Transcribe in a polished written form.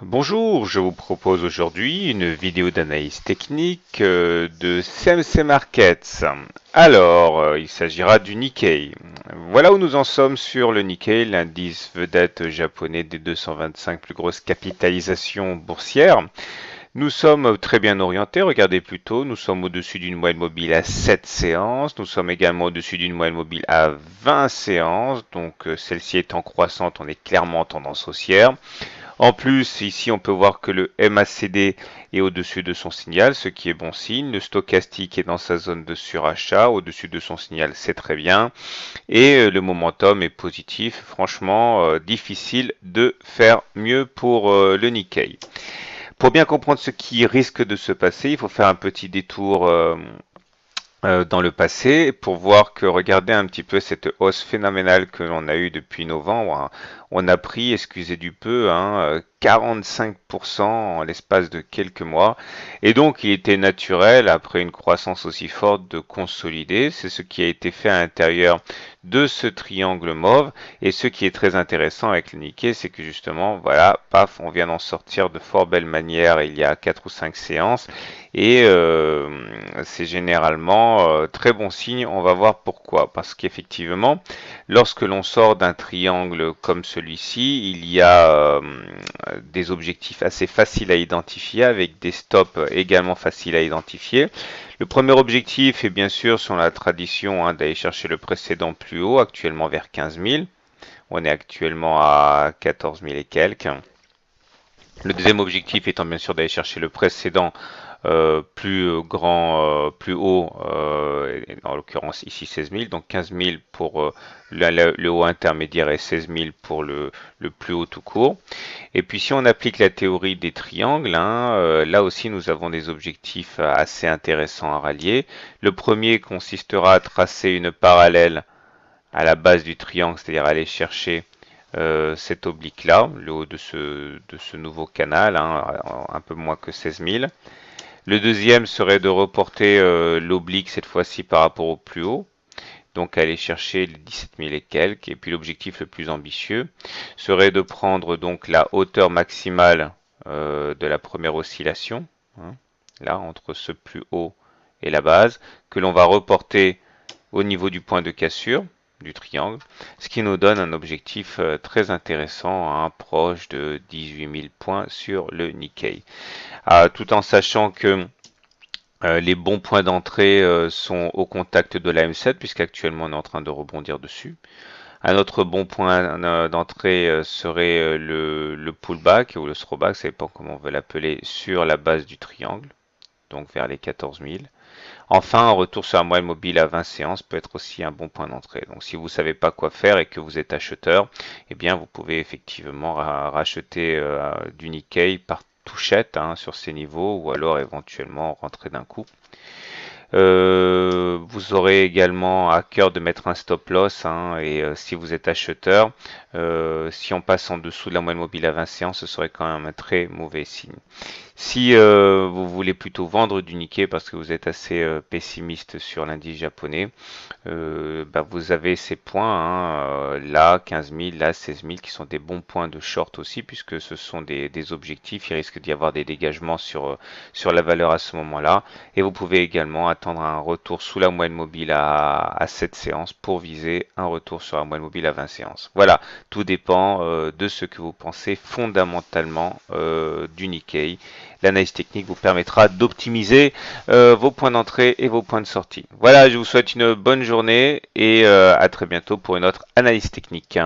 Bonjour, je vous propose aujourd'hui une vidéo d'analyse technique de CMC Markets. Alors, il s'agira du Nikkei. Voilà où nous en sommes sur le Nikkei, l'indice vedette japonais des 225 plus grosses capitalisations boursières. Nous sommes très bien orientés, regardez plutôt, nous sommes au-dessus d'une moyenne mobile à 7 séances, nous sommes également au-dessus d'une moyenne mobile à 20 séances, donc celle-ci étant croissante, on est clairement en tendance haussière. En plus, ici, on peut voir que le MACD est au-dessus de son signal, ce qui est bon signe. Le stochastique est dans sa zone de surachat, au-dessus de son signal, c'est très bien. Et le momentum est positif. Franchement, difficile de faire mieux pour le Nikkei. Pour bien comprendre ce qui risque de se passer, il faut faire un petit détour dans le passé pour voir que, regardez un petit peu cette hausse phénoménale que l'on a eue depuis novembre, hein. On a pris, excusez du peu, 45% en l'espace de quelques mois. Et donc, il était naturel, après une croissance aussi forte, de consolider. C'est ce qui a été fait à l'intérieur de ce triangle mauve. Et ce qui est très intéressant avec le Nikkei, c'est que justement, voilà, paf, on vient d'en sortir de fort belle manière il y a 4 ou 5 séances. Et c'est généralement très bon signe. On va voir pourquoi. Parce qu'effectivement, lorsque l'on sort d'un triangle comme celui-ci, il y a des objectifs assez faciles à identifier avec des stops également faciles à identifier. Le premier objectif est bien sûr sur la tradition d'aller chercher le précédent plus haut, actuellement vers 15 000. On est actuellement à 14 000 et quelques. Le deuxième objectif étant bien sûr d'aller chercher le précédent plus grand, plus haut, en l'occurrence ici 16 000, donc 15 000 pour le haut intermédiaire et 16 000 pour le plus haut tout court. Et puis si on applique la théorie des triangles, là aussi nous avons des objectifs assez intéressants à rallier. Le premier consistera à tracer une parallèle à la base du triangle, c'est-à-dire aller chercher cet oblique-là, le haut de ce nouveau canal, un peu moins que 16 000. Le deuxième serait de reporter l'oblique cette fois-ci par rapport au plus haut, donc aller chercher les 17 000 et quelques. Et puis l'objectif le plus ambitieux serait de prendre donc la hauteur maximale de la première oscillation, là entre ce plus haut et la base, que l'on va reporter au niveau du point de cassure du triangle, ce qui nous donne un objectif très intéressant, proche de 18 000 points sur le Nikkei. Tout en sachant que les bons points d'entrée sont au contact de la M7, puisqu'actuellement on est en train de rebondir dessus. Un autre bon point d'entrée serait le pullback ou le throwback, ça dépend comment on veut l'appeler, sur la base du triangle, donc vers les 14 000. Enfin, un retour sur la moyenne mobile à 20 séances peut être aussi un bon point d'entrée. Donc si vous ne savez pas quoi faire et que vous êtes acheteur, eh bien vous pouvez effectivement racheter du Nikkei par touchette sur ces niveaux ou alors éventuellement rentrer d'un coup. Vous aurez également à cœur de mettre un stop loss et si vous êtes acheteur, si on passe en dessous de la moyenne mobile à 20 séances, ce serait quand même un très mauvais signe. Si vous voulez plutôt vendre du Nikkei parce que vous êtes assez pessimiste sur l'indice japonais, vous avez ces points, là 15 000, là 16 000 qui sont des bons points de short aussi puisque ce sont des objectifs, il risque d'y avoir des dégagements sur la valeur à ce moment-là et vous pouvez également attendre un retour sous la moyenne mobile à 7 séances pour viser un retour sur la moyenne mobile à 20 séances. Voilà, tout dépend de ce que vous pensez fondamentalement du Nikkei. L'analyse technique vous permettra d'optimiser vos points d'entrée et vos points de sortie. Voilà, je vous souhaite une bonne journée et à très bientôt pour une autre analyse technique.